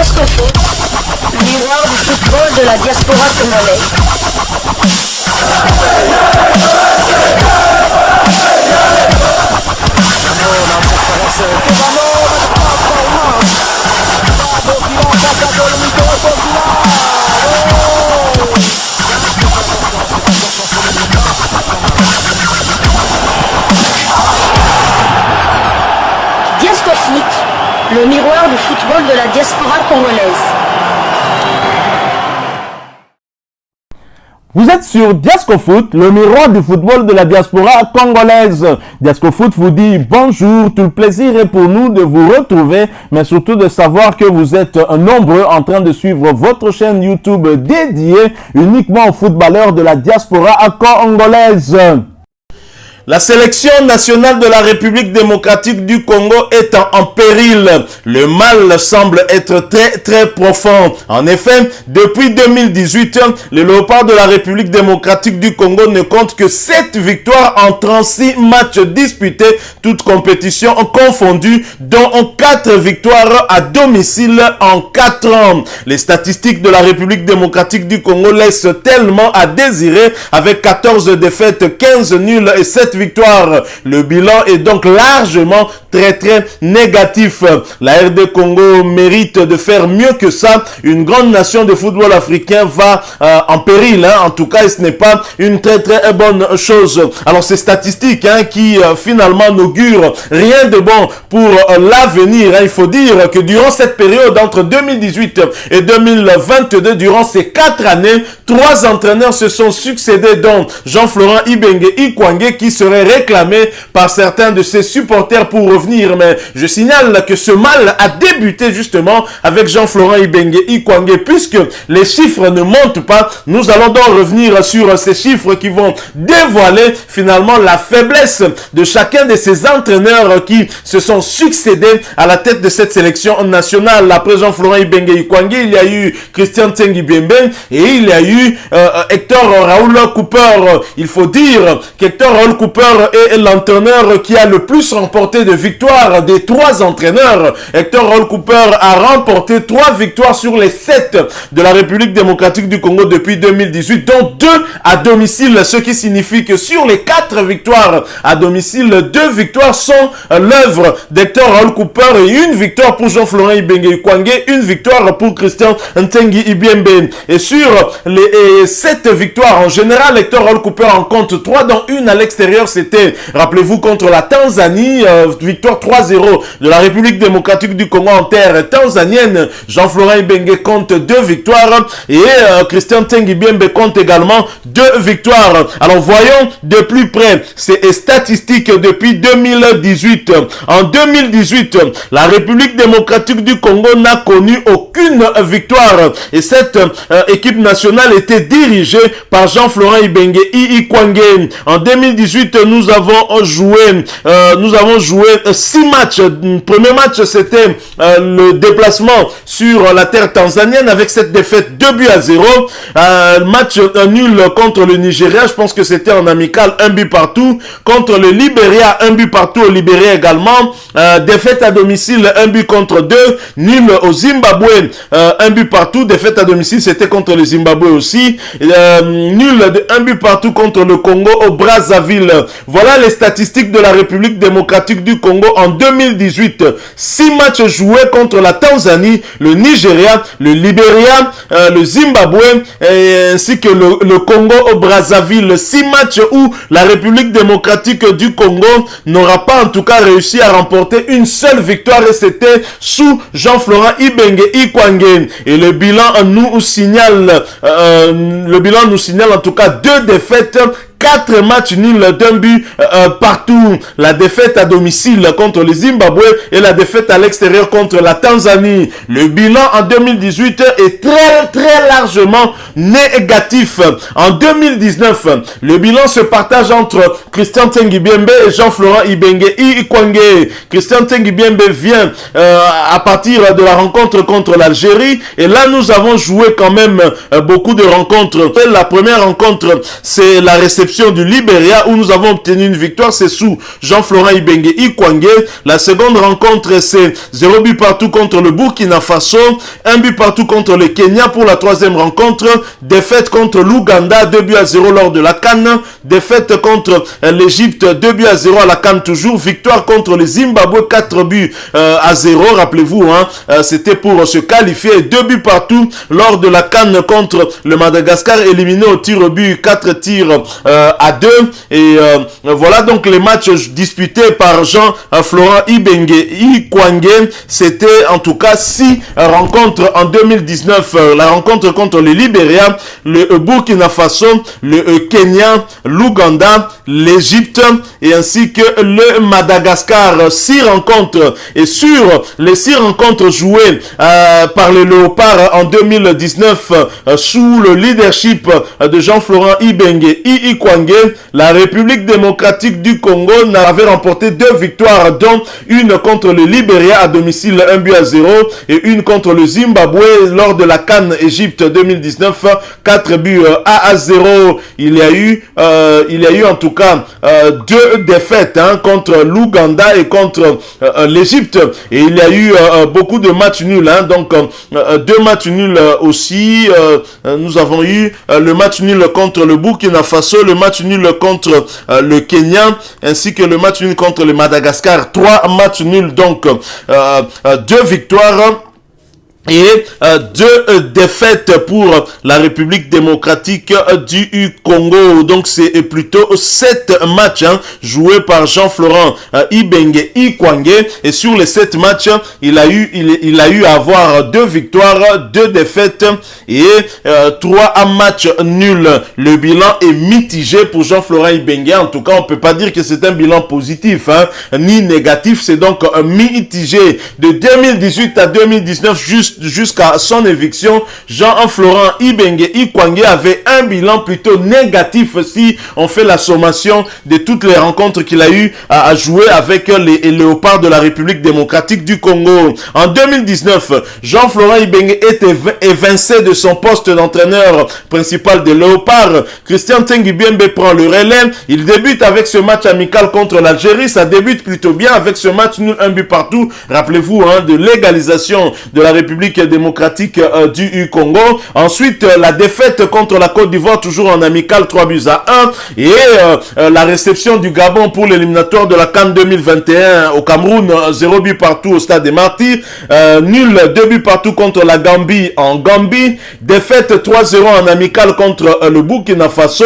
Diasco Foot, miroir du football de la diaspora congolaise. Diasco Foot, le miroir du football de la diaspora congolaise. Vous êtes sur Diasco Foot, le miroir du football de la diaspora congolaise. Diasco Foot vous dit bonjour, tout le plaisir est pour nous de vous retrouver, mais surtout de savoir que vous êtes nombreux en train de suivre votre chaîne YouTube dédiée uniquement aux footballeurs de la diaspora congolaise. La sélection nationale de la République démocratique du Congo est en péril. Le mal semble être très profond. En effet, depuis 2018, les Léopards de la République démocratique du Congo ne comptent que 7 victoires en 36 matchs disputés, toutes compétitions confondues, dont 4 victoires à domicile en 4 ans. Les statistiques de la République démocratique du Congo laissent tellement à désirer, avec 14 défaites, 15 nuls et 7 victoires. Le bilan est donc largement très négatif. La RD Congo mérite de faire mieux que ça. Une grande nation de football africain va en péril. En tout cas, ce n'est pas une très bonne chose. Alors, ces statistiques qui finalement n'augurent rien de bon pour l'avenir. Il faut dire que durant cette période, entre 2018 et 2022, durant ces 4 années, 3 entraîneurs se sont succédés, dont Jean-Florent Ibenge Ikwangé, qui serait réclamé par certains de ses supporters pour revenir. Mais je signale que ce mal a débuté justement avec Jean-Florent Ibenge Ikwangé, puisque les chiffres ne montent pas. Nous allons donc revenir sur ces chiffres qui vont dévoiler finalement la faiblesse de chacun de ces entraîneurs qui se sont succédés à la tête de cette sélection nationale. Après Jean-Florent Ibenge Ikwangé, il y a eu Christian Tsengi Biembe et il y a eu Hector Raoul Cooper. Il faut dire qu'Hector Raoul Cooper est l'entraîneur qui a le plus remporté de victoires des 3 entraîneurs. Hector Raoul Cooper a remporté 3 victoires sur les 7 de la République démocratique du Congo depuis 2018, dont 2 à domicile, ce qui signifie que sur les 4 victoires à domicile, 2 victoires sont l'œuvre d'Hector Raoul Cooper et une victoire pour Jean-Florent Ibenge Ikwangé, une victoire pour Christian Ntsengi Ibiembe. Et sur les 7 victoires en général, Hector Raoul Cooper en compte 3, dont une à l'extérieur. C'était, rappelez-vous, contre la Tanzanie, victoire 3-0 de la République démocratique du Congo en terre tanzanienne. Jean-Florent Ibenge compte 2 victoires et Christian Tsengi Biembe compte également 2 victoires. Alors voyons de plus près ces statistiques depuis 2018. En 2018, la République démocratique du Congo n'a connu aucune victoire et cette équipe nationale était dirigée par Jean-Florent Ibenge Ikwangé. En 2018, nous avons joué 6 matchs. Le premier match, c'était le déplacement sur la terre tanzanienne avec cette défaite 2-0. Match nul contre le Nigeria, je pense que c'était en amical, 1 but partout. Contre le Libéria, 1 but partout au Libéria également. Défaite à domicile, 1 but contre 2. Nul au Zimbabwe, 1 but partout. Défaite à domicile, c'était contre le Zimbabwe aussi. Nul de 1 but partout contre le Congo au Brazzaville. Voilà les statistiques de la République démocratique du Congo en 2018. 6 matchs joués contre la Tanzanie, le Nigeria, le Libéria, le Zimbabwe ainsi que le Congo au Brazzaville. 6 matchs où la République démocratique du Congo n'aura pas en tout cas réussi à remporter une seule victoire et c'était sous Jean-Florent Ibenge Ikwangé. Et le bilan nous signale en tout cas 2 défaites, 4 matchs nuls d'un but partout. La défaite à domicile contre le Zimbabwe et la défaite à l'extérieur contre la Tanzanie. Le bilan en 2018 est très largement négatif. En 2019, le bilan se partage entre Christian Tsengi Biembe et Jean-Florent Ibenge Ikwangé. Christian Tsengi Biembe vient à partir de la rencontre contre l'Algérie et là nous avons joué quand même beaucoup de rencontres. La première rencontre, c'est la réception réception du Libéria où nous avons obtenu une victoire, c'est sous Jean-Florent Ibenge Ikwangé. La seconde rencontre, c'est 0 but partout contre le Burkina Faso, 1 but partout contre le Kenya. Pour la troisième rencontre, défaite contre l'Ouganda, 2 buts à 0 lors de la CAN, défaite contre l'Égypte, 2 buts à 0 à la CAN toujours, victoire contre le Zimbabwe, 4 buts à 0, rappelez-vous, c'était pour se qualifier, 2 buts partout lors de la CAN contre le Madagascar, éliminé au tir au but, 4 tirs à 2, et voilà donc les matchs disputés par Jean-Florent Ibenge Ikwangé. C'était en tout cas 6 rencontres en 2019, la rencontre contre le Libéria, le Burkina Faso, le Kenya, l'Ouganda, l'Égypte et ainsi que le Madagascar. 6 rencontres, et sur les 6 rencontres jouées par les Léopards en 2019 sous le leadership de Jean-Florent Ibenge Ikwangé, la République démocratique du Congo avait remporté 2 victoires, dont une contre le Libéria à domicile 1 but à 0 et une contre le Zimbabwe lors de la CAN Égypte 2019 4 buts à 0. Il y a eu en tout cas 2 défaites contre l'Ouganda et contre l'Égypte, et il y a eu beaucoup de matchs nuls, donc 2 matchs nuls aussi. Nous avons eu le match nul contre le Burkina Faso, le match nul contre le Kenya ainsi que le match nul contre le Madagascar. 3 matchs nuls, donc 2 victoires et 2 défaites pour la République démocratique du Congo. Donc c'est plutôt 7 matchs joués par Jean-Florent Ibenge Ikwangé, et sur les 7 matchs il a eu à avoir 2 victoires, 2 défaites et 3 matchs nuls. Le bilan est mitigé pour Jean-Florent Ibenge. En tout cas, on peut pas dire que c'est un bilan positif ni négatif, c'est donc mitigé. De 2018 à 2019 jusqu'à son éviction, Jean-Florent Ibenge Ikwangé avait un bilan plutôt négatif si on fait la sommation de toutes les rencontres qu'il a eu à jouer avec les Léopards de la République démocratique du Congo. En 2019, Jean-Florent Ibenge est évincé de son poste d'entraîneur principal des Léopards. Christian Ntsengi Biembe prend le relais. Il débute avec ce match amical contre l'Algérie. Ça débute plutôt bien avec ce match nul, 1 but partout. Rappelez-vous de l'égalisation de la République démocratique du Congo. Ensuite, la défaite contre la Côte d'Ivoire, toujours en amical, 3 buts à 1. Et la réception du Gabon pour l'éliminatoire de la CAN 2021 au Cameroun, 0 but partout au Stade des Martyrs. Nul, 2 buts partout contre la Gambie en Gambie. Défaite 3-0 en amical contre le Burkina Faso.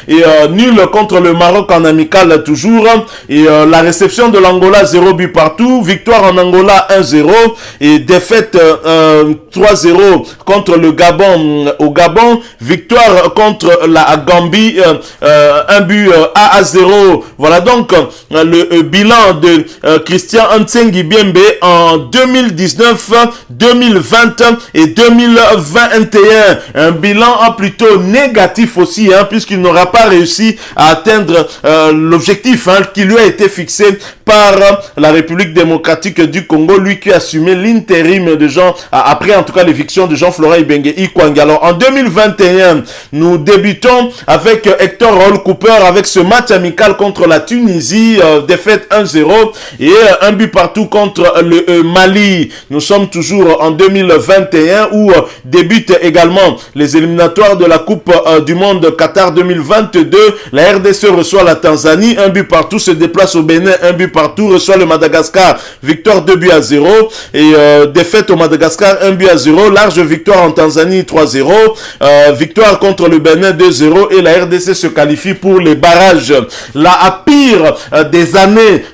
Et nul contre le Maroc en amical toujours. Et la réception de l'Angola, 0 but partout. Victoire en Angola, 1-0. Et défaite 3-0 contre le Gabon au Gabon. Victoire contre la Gambie, 1 but à 0. Voilà donc le bilan de Christian Ntsengi Biembe en 2019, 2020 et 2021. Un bilan plutôt négatif aussi, puisqu'il n'aura pas réussi à atteindre l'objectif qui lui a été fixé par la République démocratique du Congo, lui qui a assumé l'intérim de après en tout cas l'éviction de Jean-Florent Ibenge Ikwangé. Alors en 2021, nous débutons avec Hector Roll Cooper avec ce match amical contre la Tunisie, défaite 1-0 et 1 but partout contre le Mali. Nous sommes toujours en 2021 où débutent également les éliminatoires de la Coupe du Monde Qatar 2022. La RDC reçoit la Tanzanie, 1 but partout, se déplace au Bénin, 1 but partout, reçoit le Madagascar, victoire 2 buts à 0 et défaite au Madagascar 1 but à 0, large victoire en Tanzanie 3-0, victoire contre le Bénin 2-0 et la RDC se qualifie pour les barrages. La pire des années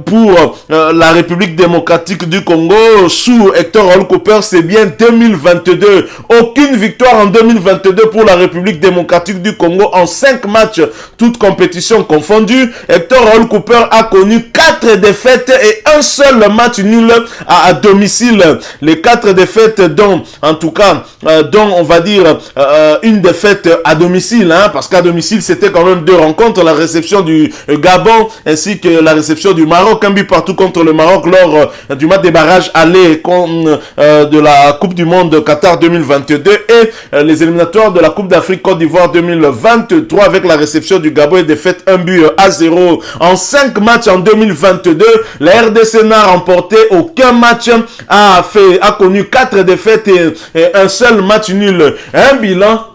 pour la République démocratique du Congo sous Hector Roll Cooper, c'est bien 2022. Aucune victoire en 2022 pour la République démocratique du Congo en 5 matchs, toutes compétitions confondues. Hector Roll Cooper a connu 4 défaites et un seul match nul à domicile. Les 4 défaites, dont en tout cas, dont on va dire une défaite à domicile, hein, parce qu'à domicile c'était quand même 2 rencontres, la réception du Gabon ainsi que la réception du Maroc, un but partout contre le Maroc lors du match des barrages aller de la Coupe du Monde Qatar 2022 et les éliminatoires de la Coupe d'Afrique Côte d'Ivoire 2023 avec la réception du Gabon et défaite 1-0 en 5 matchs en 2022. La RDC n'a remporté aucun match, a connu 4 défaites et un seul match nul. Un bilan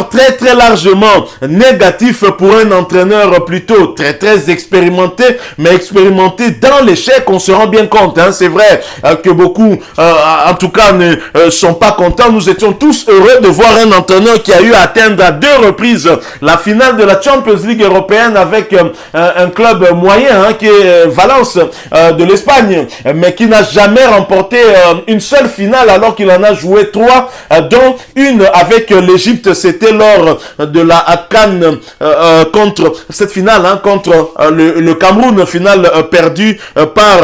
très largement négatif pour un entraîneur plutôt très expérimenté, mais expérimenté dans l'échec, on se rend bien compte, hein. C'est vrai que beaucoup en tout cas ne sont pas contents. Nous étions tous heureux de voir un entraîneur qui a eu à atteindre à 2 reprises la finale de la Champions League européenne avec un club moyen, hein, qui est Valence de l'Espagne, mais qui n'a jamais remporté une seule finale alors qu'il en a joué 3, dont une avec l'Égypte. C'était lors de la CAN contre cette finale, hein, contre le Cameroun, finale perdue par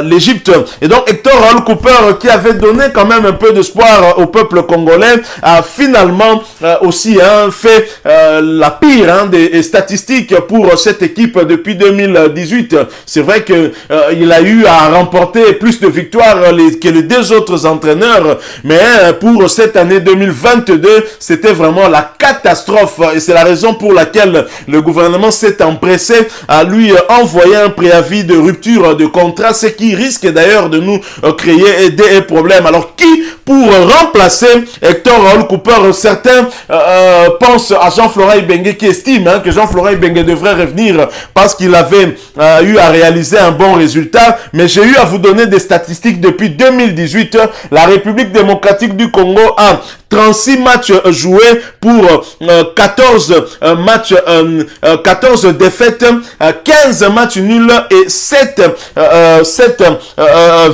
l'Égypte. Et donc Hector Raoul Cooper, qui avait donné quand même un peu d'espoir au peuple congolais, a finalement aussi fait la pire, hein, des statistiques pour cette équipe depuis 2018. C'est vrai que il a eu à remporter plus de victoires que les 2 autres entraîneurs, mais pour cette année 2022, c'était vraiment la catastrophe et c'est la raison pour laquelle le gouvernement s'est empressé à lui envoyer un préavis de rupture de contrat, ce qui risque d'ailleurs de nous créer des problèmes. Alors qui pour remplacer Hector Raoul Cooper? Certains pensent à Jean-Florent Ibenge, qui estime, hein, que Jean-Florent Ibenge devrait revenir parce qu'il avait eu à réaliser un bon résultat, mais j'ai eu à vous donner des statistiques depuis 2018. La République démocratique du Congo a 36 matchs joués pour 14 défaites, 15 matchs nuls et 7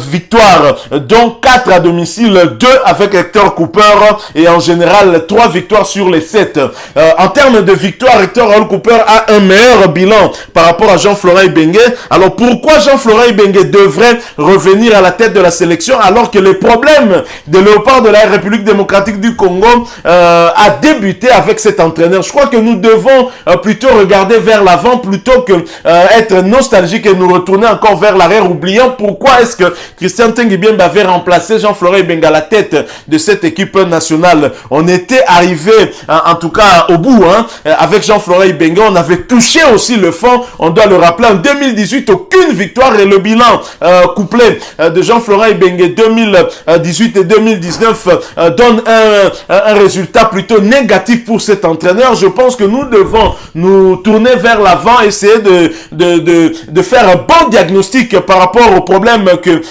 victoires, dont 4 à domicile, 2 avec Hector Cooper et en général 3 victoires sur les 7. En termes de victoires, Hector Raoul Cooper a un meilleur bilan par rapport à Jean-Florent Ibenge. Alors pourquoi Jean-Florent Ibenge devrait revenir à la tête de la sélection alors que les problèmes de Léopard de la République démocratique du Congo a débuté avec cet entraîneur? Je crois que nous devons plutôt regarder vers l'avant plutôt que être nostalgique et nous retourner encore vers l'arrière, oubliant pourquoi est-ce que Christian Tengibiemba avait remplacé Jean-Florent Ibenge à la tête de cette équipe nationale. On était arrivé en tout cas au bout, hein, avec Jean-Florent Ibenge. On avait touché aussi le fond, on doit le rappeler. En 2018, aucune victoire et le bilan couplé de Jean-Florent Ibenge 2018 et 2019 donne un résultat plutôt négatif pour cet entraîneur. Je pense que nous devons nous tourner vers l'avant, essayer de faire un bon diagnostic par rapport au problème que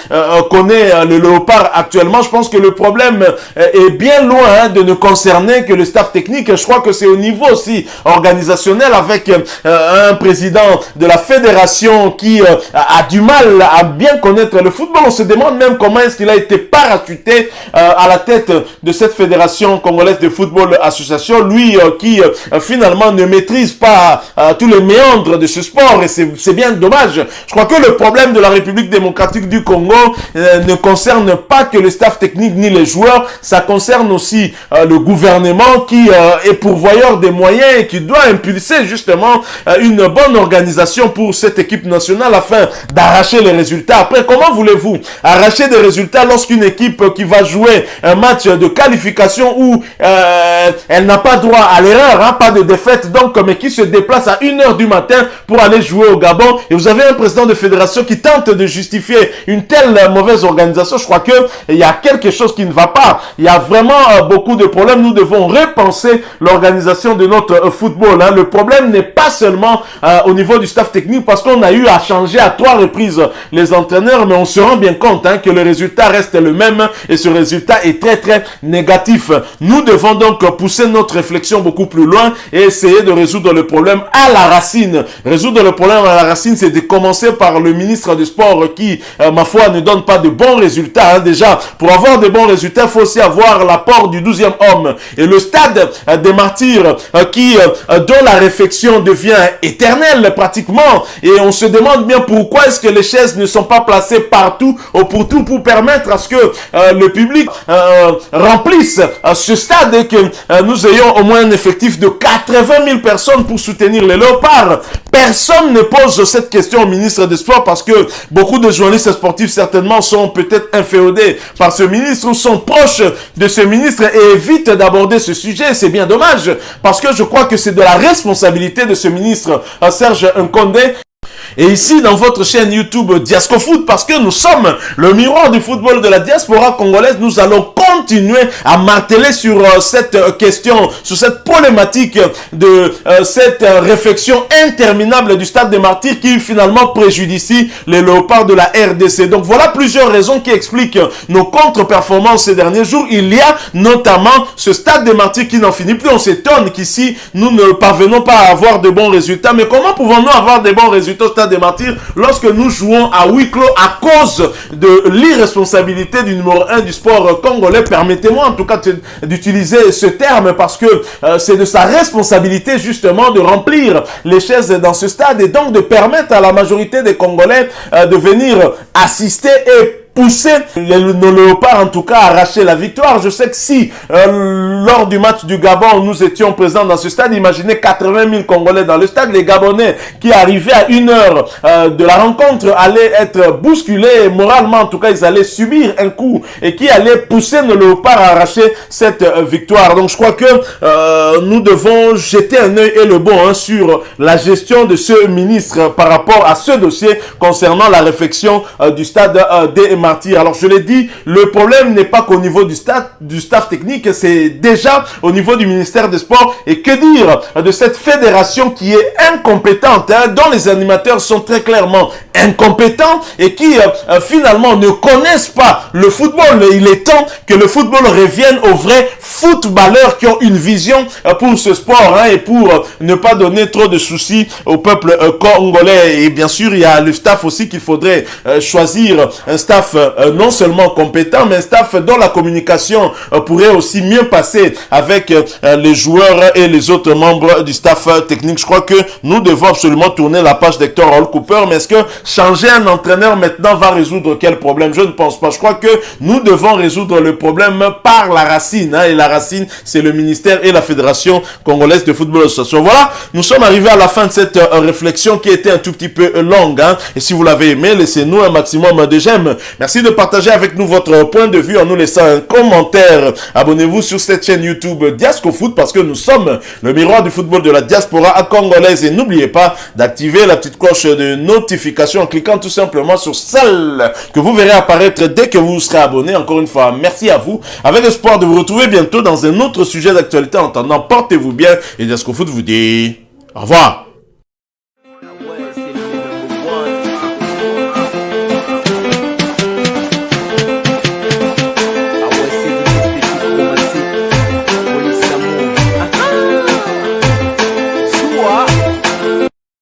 connaît le Léopard actuellement. Je pense que le problème est bien loin, hein, de ne concerner que le staff technique. Je crois que c'est au niveau aussi organisationnel avec un président de la fédération qui a du mal à bien connaître le football. On se demande même comment est-ce qu'il a été parachuté à la tête de cette fédération congolaise de football association, lui qui finalement ne maîtrise pas tous les méandres de ce sport, et c'est bien dommage. Je crois que le problème de la République démocratique du Congo ne concerne pas que le staff technique ni les joueurs, ça concerne aussi le gouvernement qui est pourvoyeur des moyens et qui doit impulser justement une bonne organisation pour cette équipe nationale afin d'arracher les résultats. Après, comment voulez-vous arracher des résultats lorsqu'une équipe qui va jouer un match de qualification où elle n'a pas droit à l'erreur, hein, pas de défaite, donc mais qui se déplace à 1h du matin pour aller jouer au Gabon, et vous avez un président de fédération qui tente de justifier une telle mauvaise organisation? Je crois que il y a quelque chose qui ne va pas. Il y a vraiment beaucoup de problèmes. Nous devons repenser l'organisation de notre football, hein. Le problème n'est pas seulement au niveau du staff technique, parce qu'on a eu à changer à 3 reprises les entraîneurs, mais on se rend bien compte, hein, que le résultat reste le même, et ce résultat est très négatif. sportifs. Nous devons donc pousser notre réflexion beaucoup plus loin et essayer de résoudre le problème à la racine. Résoudre le problème à la racine, c'est de commencer par le ministre du Sport qui, ma foi, ne donne pas de bons résultats. Déjà, pour avoir de bons résultats, il faut aussi avoir l'apport du 12e homme. Et le stade des martyrs dont la réflexion devient éternelle pratiquement. Et on se demande bien pourquoi est-ce que les chaises ne sont pas placées partout pour tout, pour permettre à ce que le public remplisse ce stade et que nous ayons au moins un effectif de 80 000 personnes pour soutenir les Léopards. Personne ne pose cette question au ministre des Sports parce que beaucoup de journalistes sportifs certainement sont peut-être inféodés par ce ministre ou sont proches de ce ministre et évitent d'aborder ce sujet. C'est bien dommage parce que je crois que c'est de la responsabilité de ce ministre Serge Nkondé. Et ici, dans votre chaîne YouTube Diasco Foot, parce que nous sommes le miroir du football de la diaspora congolaise, nous allons continuer à marteler sur cette question, sur cette problématique de cette réflexion interminable du stade des martyrs qui finalement préjudicie les Léopards de la RDC. Donc voilà plusieurs raisons qui expliquent nos contre-performances ces derniers jours. Il y a notamment ce stade des martyrs qui n'en finit plus. On s'étonne qu'ici, nous ne parvenons pas à avoir de bons résultats. Mais comment pouvons-nous avoir de bons résultats au stade des martyrs lorsque nous jouons à huis clos à cause de l'irresponsabilité du numéro 1 du sport congolais? Permettez-moi en tout cas d'utiliser ce terme parce que c'est de sa responsabilité justement de remplir les chaises dans ce stade et donc de permettre à la majorité des Congolais de venir assister et pousser nos Léopards en tout cas à arracher la victoire. Je sais que si lors du match du Gabon nous étions présents dans ce stade, imaginez 80 000 Congolais dans le stade, les Gabonais qui arrivaient à 1 heure de la rencontre allaient être bousculés moralement, en tout cas ils allaient subir un coup et qui allaient pousser nos Léopards à arracher cette victoire. Donc je crois que nous devons jeter un œil et le bon sur la gestion de ce ministre par rapport à ce dossier concernant la réflexion du stade des martyrs. Alors je l'ai dit, le problème n'est pas qu'au niveau du staff technique, c'est déjà au niveau du ministère des Sports. Et que dire de cette fédération qui est incompétente, dont les animateurs sont très clairement incompétents et qui finalement ne connaissent pas le football. Il est temps que le football revienne aux vrais footballeurs qui ont une vision pour ce sport et pour ne pas donner trop de soucis au peuple congolais. Et bien sûr, il y a le staff aussi qu'il faudrait choisir, un staff non seulement compétent, mais un staff dont la communication pourrait aussi mieux passer avec les joueurs et les autres membres du staff technique. Je crois que nous devons absolument tourner la page d'Hector Raoul Cooper, mais est-ce que changer un entraîneur maintenant va résoudre quel problème? Je ne pense pas. Je crois que nous devons résoudre le problème par la racine, et la racine, c'est le ministère et la Fédération congolaise de football association. Voilà, nous sommes arrivés à la fin de cette réflexion qui était un tout petit peu longue, et si vous l'avez aimé, laissez-nous un maximum de j'aime. Merci de partager avec nous votre point de vue en nous laissant un commentaire. Abonnez-vous sur cette chaîne YouTube Diasco Foot parce que nous sommes le miroir du football de la diaspora congolaise. Et n'oubliez pas d'activer la petite cloche de notification en cliquant tout simplement sur celle que vous verrez apparaître dès que vous serez abonné. Encore une fois, merci à vous. Avec espoir de vous retrouver bientôt dans un autre sujet d'actualité. En attendant, portez-vous bien et Diasco Foot vous dit au revoir.